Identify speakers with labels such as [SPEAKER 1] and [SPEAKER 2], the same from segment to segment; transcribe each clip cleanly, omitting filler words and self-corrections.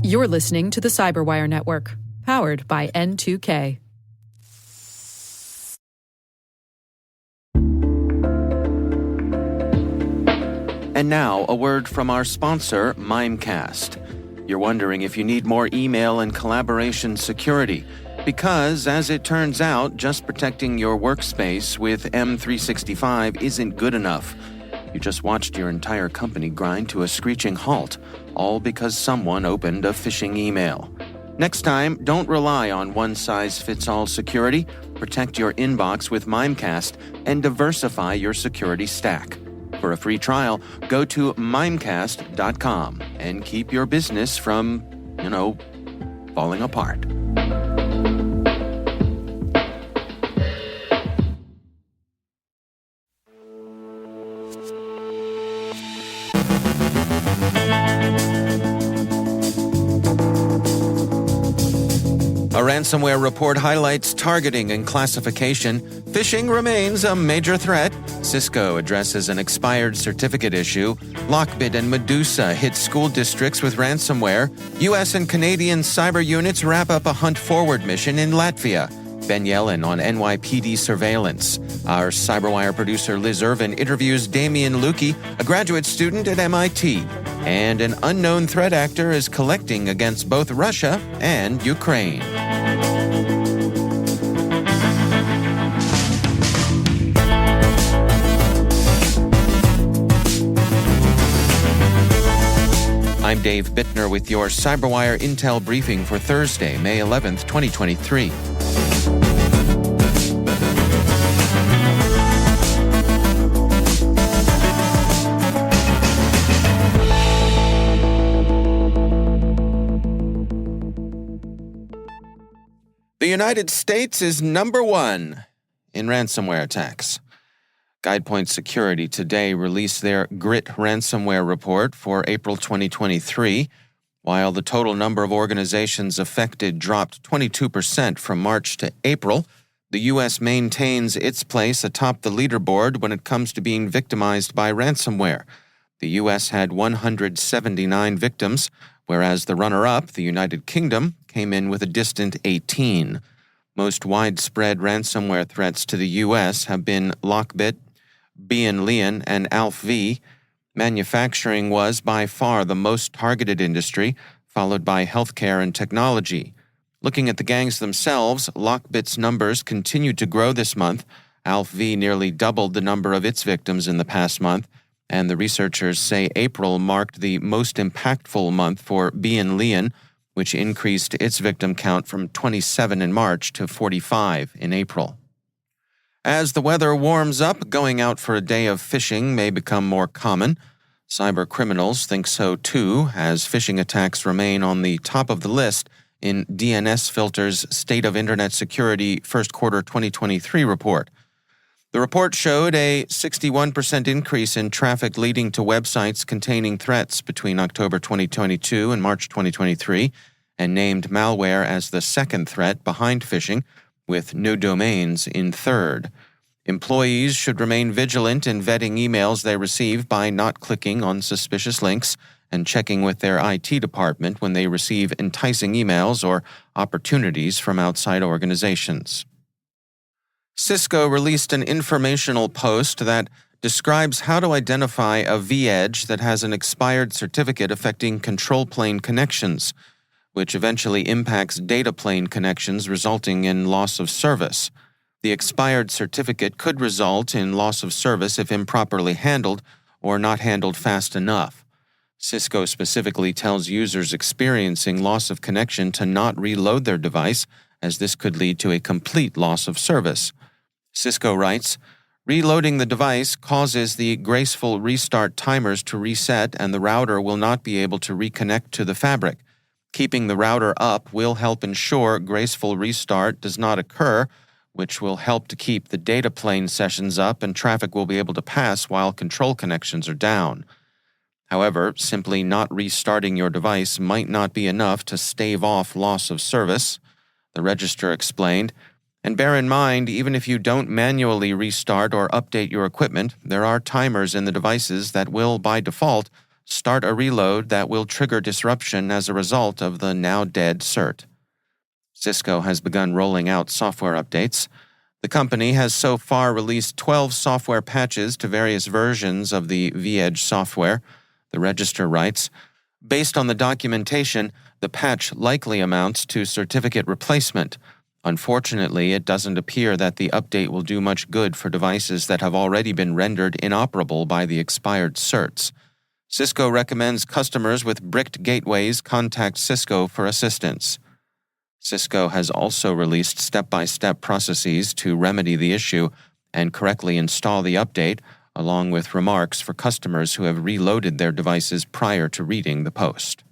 [SPEAKER 1] You're listening to the CyberWire Network, powered by N2K.
[SPEAKER 2] And now, a word from our sponsor, Mimecast. You're wondering if you need more email and collaboration security. Because, as it turns out, just protecting your workspace with M365 isn't good enough. You just watched your entire company grind to a screeching halt, all because someone opened a phishing email. Next time, don't rely on one-size-fits-all security. Protect your inbox with Mimecast and diversify your security stack. For a free trial, go to mimecast.com and keep your business from, falling apart. A ransomware report highlights targeting and classification. Phishing remains a major threat. Cisco addresses an expired certificate issue. LockBit and Medusa hit school districts with ransomware. U.S. and Canadian cyber units wrap up a hunt forward mission in Latvia. Ben Yelin on NYPD surveillance. Our CyberWire producer Liz Irvin interviews Damien Lewke, a graduate student at MIT. And an unknown threat actor is collecting against both Russia and Ukraine. I'm Dave Bittner with your CyberWire Intel briefing for Thursday, May 11th, 2023. The United States is number one in ransomware attacks. GuidePoint Security today released their GRIT ransomware report for April 2023. While the total number of organizations affected dropped 22% from March to April, the U.S. maintains its place atop the leaderboard when it comes to being victimized by ransomware. The U.S. had 179 victims, whereas the runner-up, the United Kingdom, came in with a distant 18. Most widespread ransomware threats to the U.S. have been LockBit, Yelin, and AlphaV. Manufacturing was by far the most targeted industry, followed by healthcare and technology. Looking at the gangs themselves, LockBit's numbers continued to grow this month. AlphaV nearly doubled the number of its victims in the past month, and the researchers say April marked the most impactful month for Yelin, which increased its victim count from 27 in March to 45 in April. As the weather warms up, going out for a day of phishing may become more common. Cyber criminals think so too, as phishing attacks remain on the top of the list in DNSFilter's State of Internet Security First Quarter 2023 report. The report showed a 61% increase in traffic leading to websites containing threats between October 2022 and March 2023, and named malware as the second threat behind phishing, with new domains in third. Employees should remain vigilant in vetting emails they receive by not clicking on suspicious links and checking with their IT department when they receive enticing emails or opportunities from outside organizations. Cisco released an informational post that describes how to identify a vEdge that has an expired certificate affecting control plane connections, which eventually impacts data plane connections, resulting in loss of service. The expired certificate could result in loss of service if improperly handled or not handled fast enough. Cisco specifically tells users experiencing loss of connection to not reload their device, as this could lead to a complete loss of service. Cisco writes, "Reloading the device causes the graceful restart timers to reset, and the router will not be able to reconnect to the fabric. Keeping the router up will help ensure graceful restart does not occur, which will help to keep the data plane sessions up and traffic will be able to pass while control connections are down. However, simply not restarting your device might not be enough to stave off loss of service," the registrar explained. "And bear in mind, even if you don't manually restart or update your equipment, there are timers in the devices that will, by default, start a reload that will trigger disruption as a result of the now-dead cert. Cisco has begun rolling out software updates. The company has so far released 12 software patches to various versions of the vEdge software. The Register writes, "Based on the documentation, the patch likely amounts to certificate replacement. Unfortunately, it doesn't appear that the update will do much good for devices that have already been rendered inoperable by the expired certs. Cisco recommends customers with bricked gateways contact Cisco for assistance." Cisco has also released step-by-step processes to remedy the issue and correctly install the update, along with remarks for customers who have reloaded their devices prior to reading the post.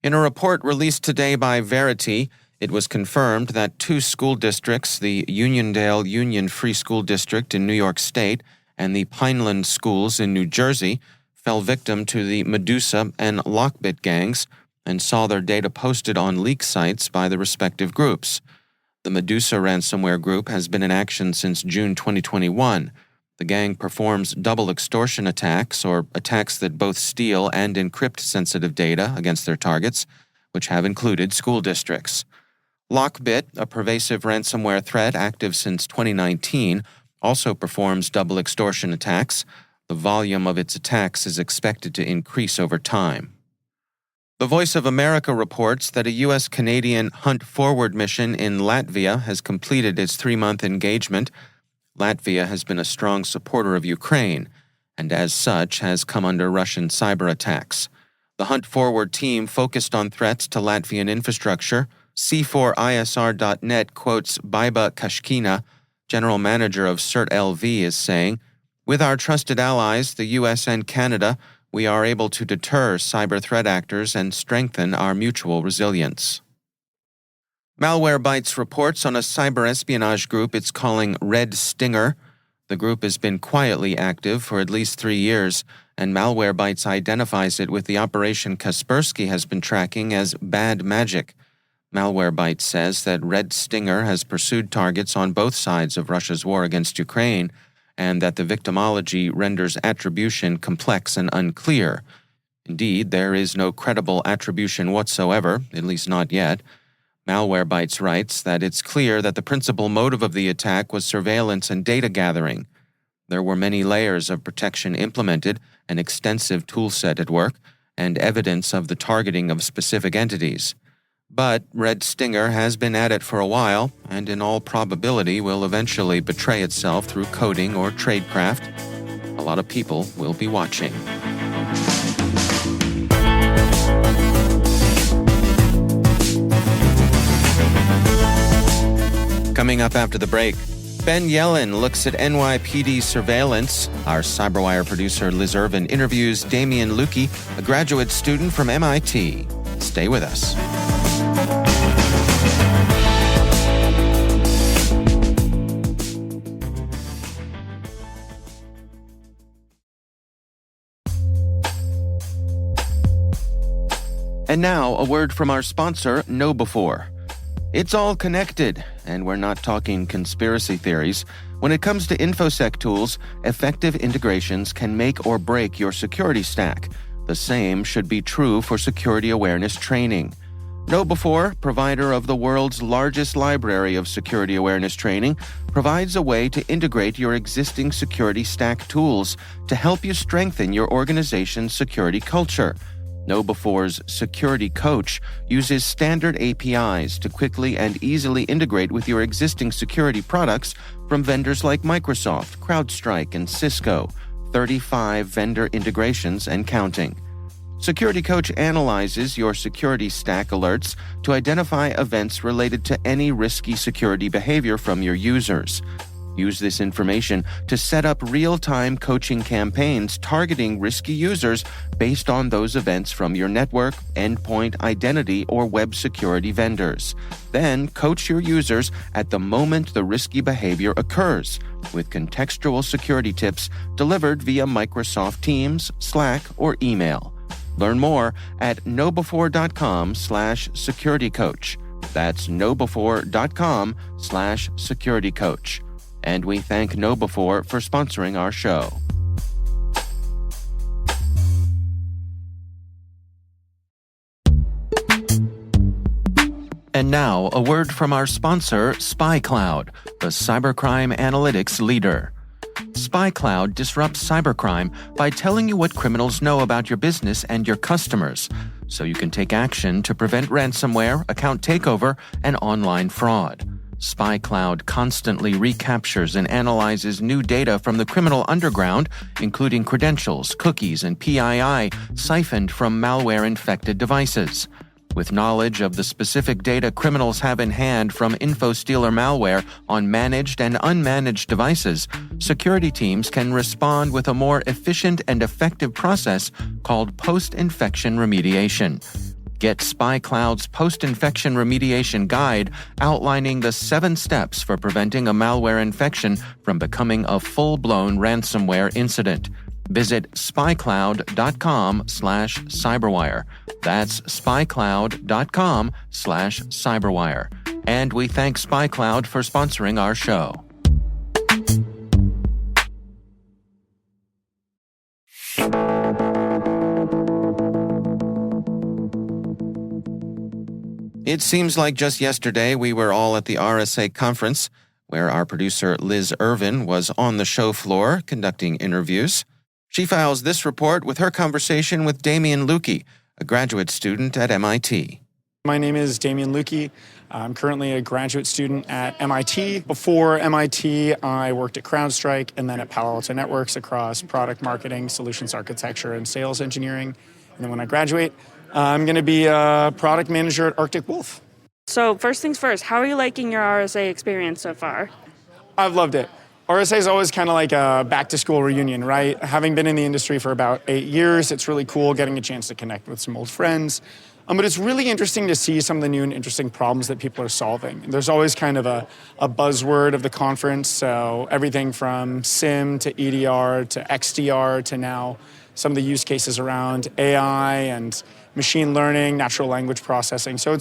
[SPEAKER 2] In a report released today by Veriti, it was confirmed that 2 school districts, the Uniondale Union Free School District in New York State and the Pineland Schools in New Jersey, fell victim to the Medusa and LockBit gangs and saw their data posted on leak sites by the respective groups. The Medusa ransomware group has been in action since June 2021. The gang performs double extortion attacks, or attacks that both steal and encrypt sensitive data against their targets, which have included school districts. LockBit, a pervasive ransomware threat active since 2019, also performs double extortion attacks. The volume of its attacks is expected to increase over time. The Voice of America reports that a U.S.-Canadian Hunt Forward mission in Latvia has completed its 3-month engagement. Latvia has been a strong supporter of Ukraine, and as such has come under Russian cyber attacks. The Hunt Forward team focused on threats to Latvian infrastructure. C4ISR.net quotes Baiba Kashkina, general manager of CERT-LV, as saying, "With our trusted allies, the U.S. and Canada, we are able to deter cyber threat actors and strengthen our mutual resilience." Malwarebytes reports on a cyber espionage group it's calling Red Stinger. The group has been quietly active for at least 3 years, and Malwarebytes identifies it with the operation Kaspersky has been tracking as Bad Magic. Malwarebytes says that Red Stinger has pursued targets on both sides of Russia's war against Ukraine, and that the victimology renders attribution complex and unclear. Indeed, there is no credible attribution whatsoever, at least not yet. Malwarebytes writes that it's clear that the principal motive of the attack was surveillance and data gathering. There were many layers of protection implemented, an extensive toolset at work, and evidence of the targeting of specific entities. But Red Stinger has been at it for a while, and in all probability will eventually betray itself through coding or tradecraft. A lot of people will be watching. Coming up after the break, Ben Yelin looks at NYPD surveillance. Our CyberWire producer Liz Irvin interviews Damien Lewke, a graduate student from MIT. Stay with us. And now, a word from our sponsor, KnowBe4. It's all connected, and we're not talking conspiracy theories. When it comes to InfoSec tools, effective integrations can make or break your security stack. The same should be true for security awareness training. KnowBe4, provider of the world's largest library of security awareness training, provides a way to integrate your existing security stack tools to help you strengthen your organization's security culture. KnowBe4's Security Coach uses standard APIs to quickly and easily integrate with your existing security products from vendors like Microsoft, CrowdStrike, and Cisco, 35 vendor integrations and counting. Security Coach analyzes your security stack alerts to identify events related to any risky security behavior from your users. Use this information to set up real-time coaching campaigns targeting risky users based on those events from your network, endpoint, identity, or web security vendors. Then coach your users at the moment the risky behavior occurs, with contextual security tips delivered via Microsoft Teams, Slack, or email. Learn more at knowbefore.com/securitycoach. That's knowbefore.com/securitycoach. And we thank KnowBe4 for sponsoring our show. And now, a word from our sponsor, SpyCloud, the cybercrime analytics leader. SpyCloud disrupts cybercrime by telling you what criminals know about your business and your customers, so you can take action to prevent ransomware, account takeover, and online fraud. SpyCloud constantly recaptures and analyzes new data from the criminal underground, including credentials, cookies, and PII siphoned from malware-infected devices. With knowledge of the specific data criminals have in hand from InfoStealer malware on managed and unmanaged devices, security teams can respond with a more efficient and effective process called post-infection remediation. Get SpyCloud's post-infection remediation guide outlining the 7 steps for preventing a malware infection from becoming a full-blown ransomware incident. Visit spycloud.com/cyberwire. That's spycloud.com/cyberwire. And we thank SpyCloud for sponsoring our show. It seems like just yesterday we were all at the RSA conference, where our producer Liz Irvin was on the show floor conducting interviews. She files this report with her conversation with Damien Lewke, a graduate student at MIT.
[SPEAKER 3] My name is Damien Lewke. I'm currently a graduate student at MIT. Before MIT, I worked at CrowdStrike and then at Palo Alto Networks across product marketing, solutions architecture, and sales engineering. And then when I graduate, I'm going to be a product manager at Arctic Wolf.
[SPEAKER 4] So first things first, how are you liking your RSA experience so far?
[SPEAKER 3] I've loved it. RSA is always kind of like a back-to-school reunion, right? Having been in the industry for about 8 years, it's really cool getting a chance to connect with some old friends. But it's really interesting to see some of the new and interesting problems that people are solving. And there's always kind of a buzzword of the conference, so everything from SIM to EDR to XDR to now some of the use cases around AI and machine learning, natural language processing. So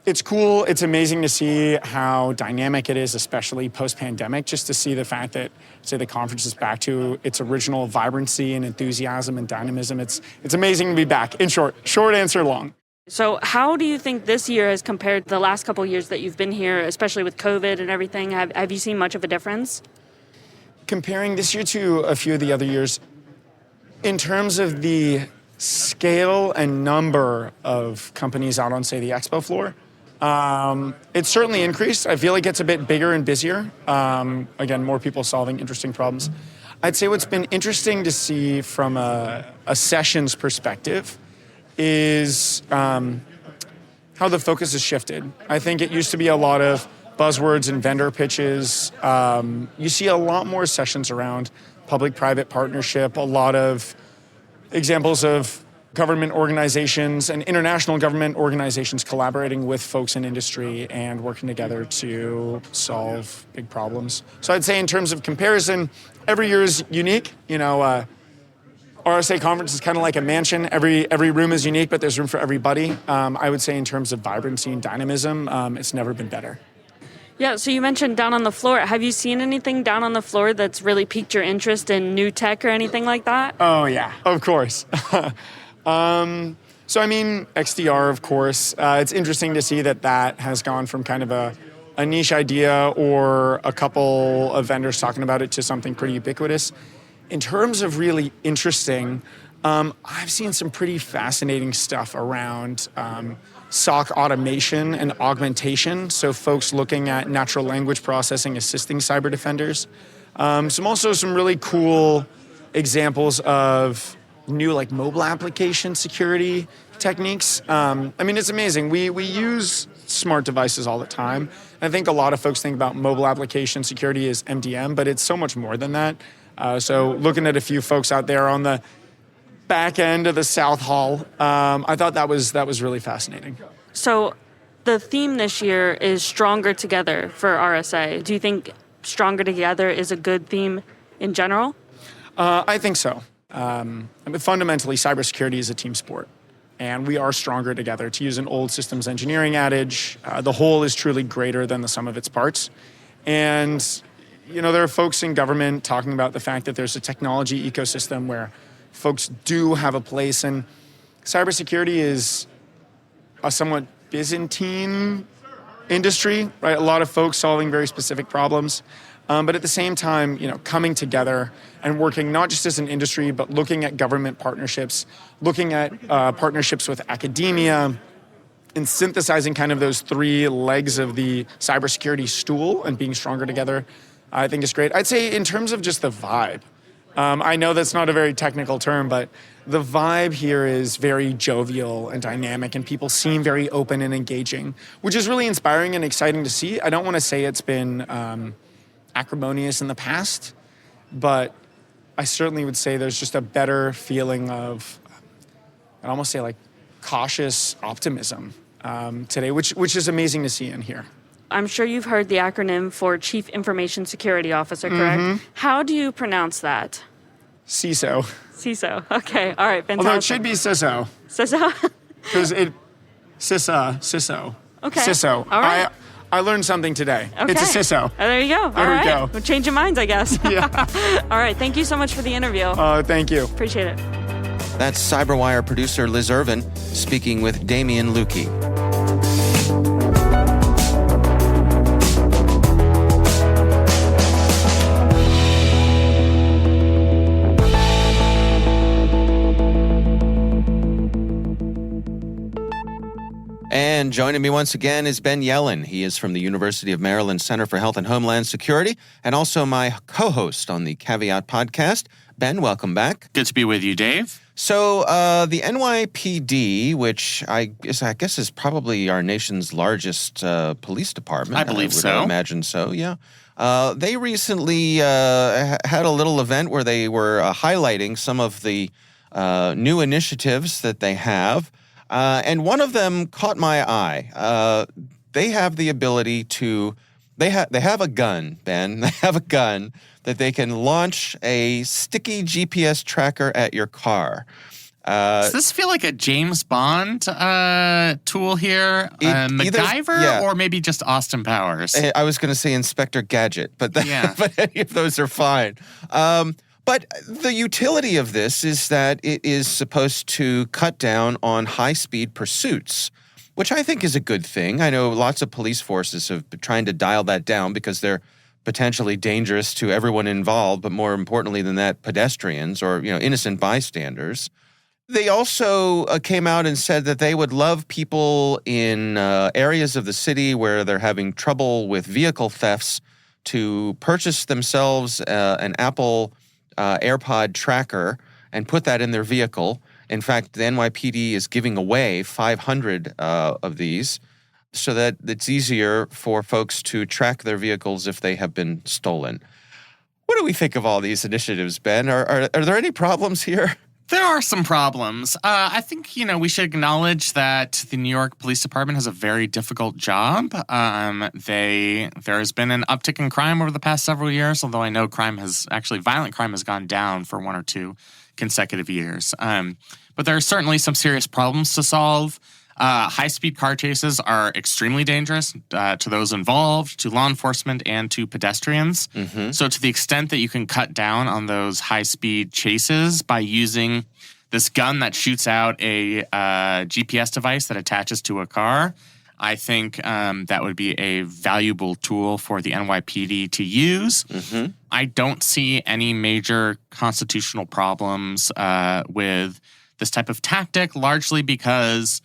[SPEAKER 3] it's cool. It's amazing to see how dynamic it is, especially post-pandemic, just to see the fact that, say, the conference is back to its original vibrancy and enthusiasm and dynamism. It's amazing to be back. In short answer long.
[SPEAKER 4] So how do you think this year has compared to the last couple of years that you've been here, especially with COVID and everything? Have you seen much of a difference?
[SPEAKER 3] Comparing this year to a few of the other years, in terms of the scale and number of companies out on, say, the expo floor, it's certainly increased. I feel like it's a bit bigger and busier. Again, more people solving interesting problems. I'd say what's been interesting to see from a sessions perspective is how the focus has shifted. I think it used to be a lot of buzzwords and vendor pitches. You see a lot more sessions around public-private partnership, a lot of examples of government organizations and international government organizations collaborating with folks in industry and working together to solve big problems. So I'd say in terms of comparison, every year is unique. RSA conference is kind of like a mansion. Every room is unique, but there's room for everybody. I would say in terms of vibrancy and dynamism, it's never been better.
[SPEAKER 4] Yeah, so you mentioned down on the floor. Have you seen anything down on the floor that's really piqued your interest in new tech or anything like that?
[SPEAKER 3] Oh, yeah, of course. So, I mean, XDR, of course. It's interesting to see that has gone from kind of a niche idea or a couple of vendors talking about it to something pretty ubiquitous. In terms of really interesting, I've seen some pretty fascinating stuff around SOC automation and augmentation, so folks looking at natural language processing, assisting cyber defenders. Some really cool examples of new mobile application security techniques. It's amazing. We use smart devices all the time. I think a lot of folks think about mobile application security as MDM, but it's so much more than that. So looking at a few folks out there on the back end of the South Hall, I thought that was really fascinating.
[SPEAKER 4] So the theme this year is Stronger Together for RSA. Do you think Stronger Together is a good theme in general?
[SPEAKER 3] I think so. Fundamentally, cybersecurity is a team sport, and we are stronger together. To use an old systems engineering adage, the whole is truly greater than the sum of its parts. And, there are folks in government talking about the fact that there's a technology ecosystem where folks do have a place, and cybersecurity is a somewhat Byzantine industry, right? A lot of folks solving very specific problems. But at the same time, coming together and working not just as an industry, but looking at government partnerships, looking at partnerships with academia, and synthesizing kind of those three legs of the cybersecurity stool and being stronger together, I think is great. I'd say in terms of just the vibe, I know that's not a very technical term, but the vibe here is very jovial and dynamic, and people seem very open and engaging, which is really inspiring and exciting to see. I don't want to say it's been acrimonious in the past, but I certainly would say there's just a better feeling of, I'd almost say like cautious optimism today, which is amazing to see and hear.
[SPEAKER 4] I'm sure you've heard the acronym for Chief Information Security Officer, correct? Mm-hmm. How do you pronounce that?
[SPEAKER 3] CISO.
[SPEAKER 4] CISO. Okay. All right. Fantastic.
[SPEAKER 3] Although it should be CISO.
[SPEAKER 4] CISO?
[SPEAKER 3] Because CISO.
[SPEAKER 4] Okay.
[SPEAKER 3] CISO.
[SPEAKER 4] All right.
[SPEAKER 3] I learned something today.
[SPEAKER 4] Okay.
[SPEAKER 3] It's a CISO.
[SPEAKER 4] Oh, there you go.
[SPEAKER 3] There we go.
[SPEAKER 4] We'll change your minds, I guess.
[SPEAKER 3] Yeah.
[SPEAKER 4] All right. Thank you so much for the interview.
[SPEAKER 3] Thank you.
[SPEAKER 4] Appreciate it.
[SPEAKER 2] That's CyberWire producer Liz Irvin speaking with Damien Lewke. And joining me once again is Ben Yelin. He is from the University of Maryland Center for Health and Homeland Security and also my co-host on the Caveat podcast. Ben, welcome back.
[SPEAKER 5] Good to be with you, Dave.
[SPEAKER 2] So the NYPD, which I guess is probably our nation's largest police department.
[SPEAKER 5] I believe so.
[SPEAKER 2] I imagine so, yeah. They recently had a little event where they were highlighting some of the new initiatives that they have. And one of them caught my eye. They have the ability to, they have a gun, Ben. They have a gun that they can launch a sticky GPS tracker at your car.
[SPEAKER 5] Does this feel like a James Bond tool here? MacGyver or maybe just Austin Powers?
[SPEAKER 2] I was going to say Inspector Gadget, but but any of those are fine. But the utility of this is that it is supposed to cut down on high-speed pursuits, which I think is a good thing. I know lots of police forces have been trying to dial that down because they're potentially dangerous to everyone involved, but more importantly than that, pedestrians or innocent bystanders. They also came out and said that they would love people in areas of the city where they're having trouble with vehicle thefts to purchase themselves an Apple AirPod tracker and put that in their vehicle. In fact, the NYPD is giving away 500 of these so that it's easier for folks to track their vehicles if they have been stolen. What do we think of all these initiatives, Ben? Are there any problems here?
[SPEAKER 5] There are some problems. I think, we should acknowledge that the New York Police Department has a very difficult job. There has been an uptick in crime over the past several years, although I know violent crime has gone down for 1 or 2 consecutive years. But there are certainly some serious problems to solve. High-speed car chases are extremely dangerous to those involved, to law enforcement, and to pedestrians. Mm-hmm. So to the extent that you can cut down on those high-speed chases by using this gun that shoots out a GPS device that attaches to a car, I think that would be a valuable tool for the NYPD to use. Mm-hmm. I don't see any major constitutional problems with this type of tactic, largely because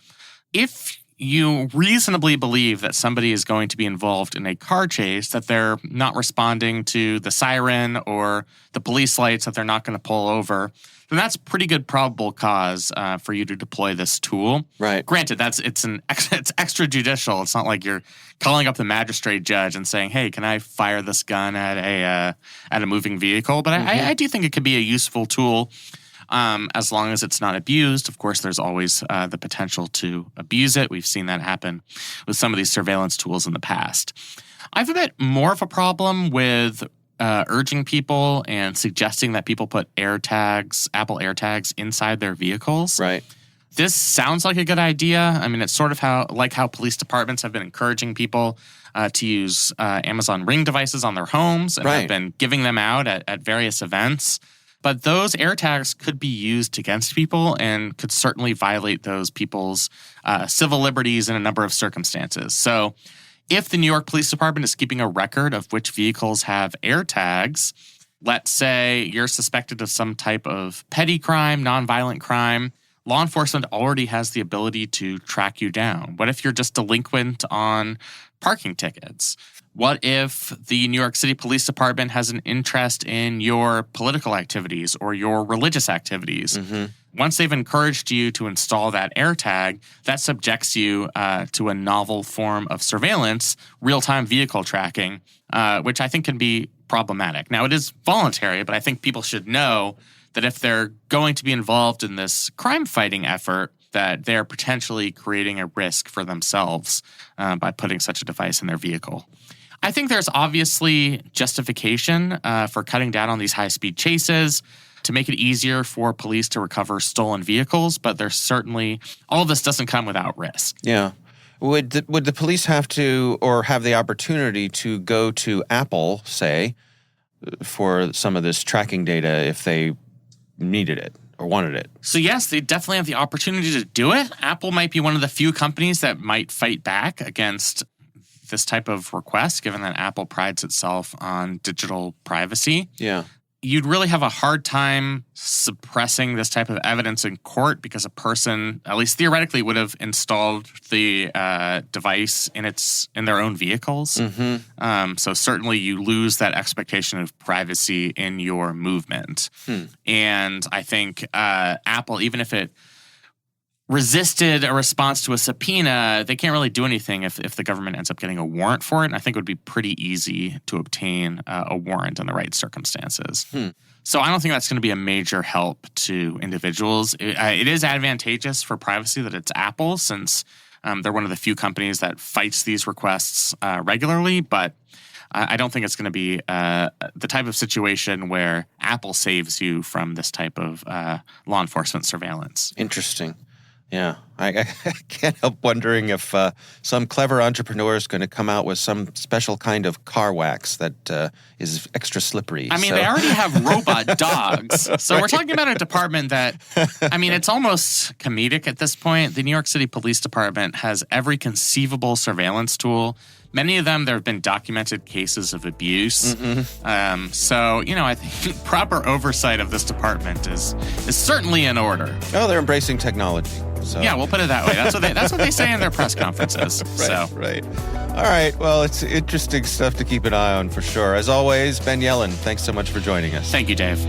[SPEAKER 5] if you reasonably believe that somebody is going to be involved in a car chase, that they're not responding to the siren or the police lights, that they're not going to pull over, then that's pretty good probable cause for you to deploy this tool.
[SPEAKER 2] Right.
[SPEAKER 5] Granted, it's extrajudicial. It's not like you're calling up the magistrate judge and saying, "Hey, can I fire this gun at a moving vehicle?" But mm-hmm. I do think it could be a useful tool. As long as it's not abused. Of course, there's always the potential to abuse it. We've seen that happen with some of these surveillance tools in the past. I have a bit more of a problem with urging people and suggesting that people put Apple AirTags inside their vehicles.
[SPEAKER 2] Right.
[SPEAKER 5] This sounds like a good idea. I mean, it's sort of how police departments have been encouraging people to use Amazon Ring devices on their homes and have been giving them out at various events. but those AirTags could be used against people and could certainly violate those people's civil liberties in a number of circumstances. So if the New York Police Department is keeping a record of which vehicles have AirTags, let's say you're suspected of some type of petty crime, nonviolent crime, law enforcement already has the ability to track you down. What if you're just delinquent on parking tickets? What if the New York City Police Department has an interest in your political activities or your religious activities? Once they've encouraged you to install that AirTag, that subjects you to a novel form of surveillance, real-time vehicle tracking, which I think can be problematic. Now, it is voluntary, but I think people should know that if they're going to be involved in this crime-fighting effort, that they're potentially creating a risk for themselves by putting such a device in their vehicle. I think there's obviously justification for cutting down on these high-speed chases to make it easier for police to recover stolen vehicles, but there's certainly, all of this doesn't come without risk.
[SPEAKER 2] Yeah. Would the police have to, or have the opportunity to go to Apple, say, for some of this tracking data if they needed it or wanted it?
[SPEAKER 5] So yes, they definitely have the opportunity to do it. Apple might be one of the few companies that might fight back against this type of request, given that Apple prides itself on digital privacy.
[SPEAKER 2] Yeah.
[SPEAKER 5] You'd really have a hard time suppressing this type of evidence in court because a person, at least theoretically, would have installed the device in their own vehicles. So certainly you lose that expectation of privacy in your movement. And I think Apple, even if it resisted a response to a subpoena, they can't really do anything if the government ends up getting a warrant for it. And I think it would be pretty easy to obtain a warrant in the right circumstances. So I don't think that's going to be a major help to individuals. It is advantageous for privacy that it's Apple, since they're one of the few companies that fights these requests regularly. But I don't think it's going to be the type of situation where Apple saves you from this type of law enforcement surveillance.
[SPEAKER 2] Interesting. Yeah, I can't help wondering if some clever entrepreneur is going to come out with some special kind of car wax that is extra slippery.
[SPEAKER 5] I mean, they already have robot dogs. So we're talking about a department that, I mean, it's almost comedic at this point. The New York City Police Department has every conceivable surveillance tool. Many of them, there have been documented cases of abuse. So, I think proper oversight of this department is certainly in order.
[SPEAKER 2] Oh, they're embracing technology. So.
[SPEAKER 5] Yeah, we'll put it that way. That's what they say in their press conferences.
[SPEAKER 2] Right. All right. Well, it's interesting stuff to keep an eye on for sure. As always, Ben Yelin, thanks so much for joining us.
[SPEAKER 5] Thank you, Dave.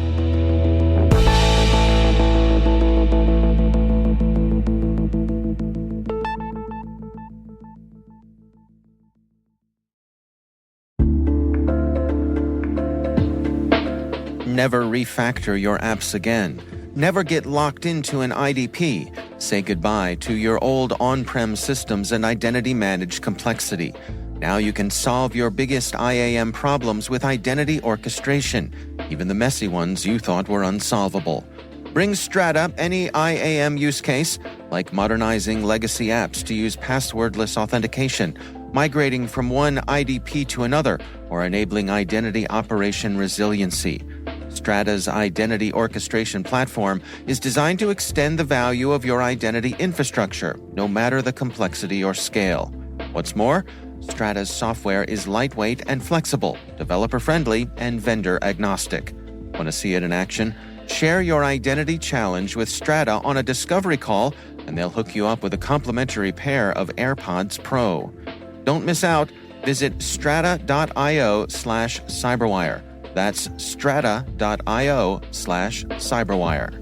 [SPEAKER 2] Never refactor your apps again. Never get locked into an IDP. Say goodbye to your old on-prem systems and identity-managed complexity. Now you can solve your biggest IAM problems with identity orchestration, even the messy ones you thought were unsolvable. Bring Strata any IAM use case, like modernizing legacy apps to use passwordless authentication, migrating from one IDP to another, or enabling identity operation resiliency. Strata's identity orchestration platform is designed to extend the value of your identity infrastructure, no matter the complexity or scale. What's more, Strata's software is lightweight and flexible, developer-friendly, and vendor-agnostic. Want to see it in action? Share your identity challenge with Strata on a discovery call, and they'll hook you up with a complimentary pair of AirPods Pro. Don't miss out. Visit strata.io/cyberwire. That's strata.io/cyberwire.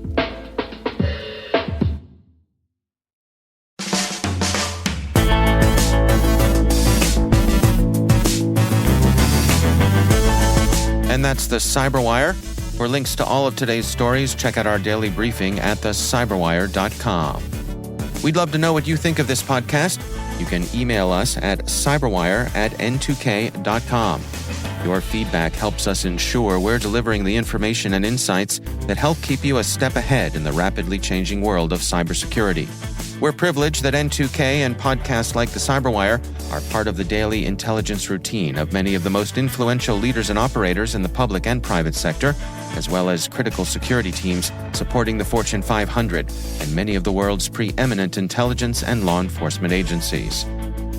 [SPEAKER 2] And that's the CyberWire. For links to all of today's stories, check out our daily briefing at thecyberwire.com. We'd love to know what you think of this podcast. You can email us at cyberwire@n2k.com. Your feedback helps us ensure we're delivering the information and insights that help keep you a step ahead in the rapidly changing world of cybersecurity. We're privileged that N2K and podcasts like the CyberWire are part of the daily intelligence routine of many of the most influential leaders and operators in the public and private sector, as well as critical security teams supporting the Fortune 500 and many of the world's preeminent intelligence and law enforcement agencies.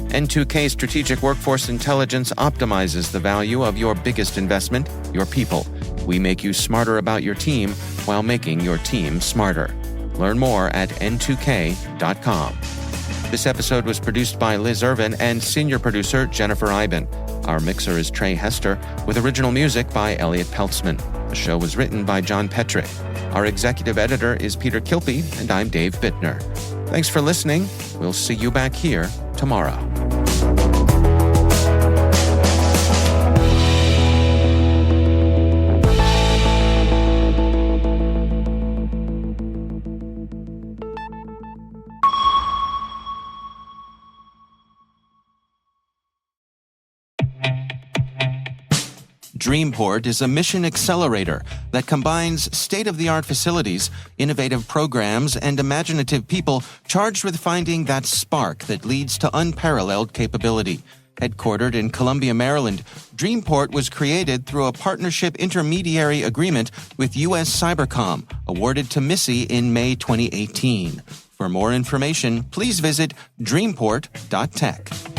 [SPEAKER 2] N2K Strategic Workforce Intelligence optimizes the value of your biggest investment, your people. We make you smarter about your team while making your team smarter. Learn more at n2k.com. This episode was produced by Liz Irvin and senior producer Jennifer Iben. Our mixer is Trey Hester, with original music by Elliot Peltzman. The show was written by John Petrie. Our executive editor is Peter Kilpie, and I'm Dave Bittner. Thanks for listening. We'll see you back here tomorrow. Dreamport is a mission accelerator that combines state-of-the-art facilities, innovative programs, and imaginative people charged with finding that spark that leads to unparalleled capability. Headquartered in Columbia, Maryland, Dreamport was created through a partnership intermediary agreement with U.S. Cybercom, awarded to Missy in May 2018. For more information, please visit dreamport.tech.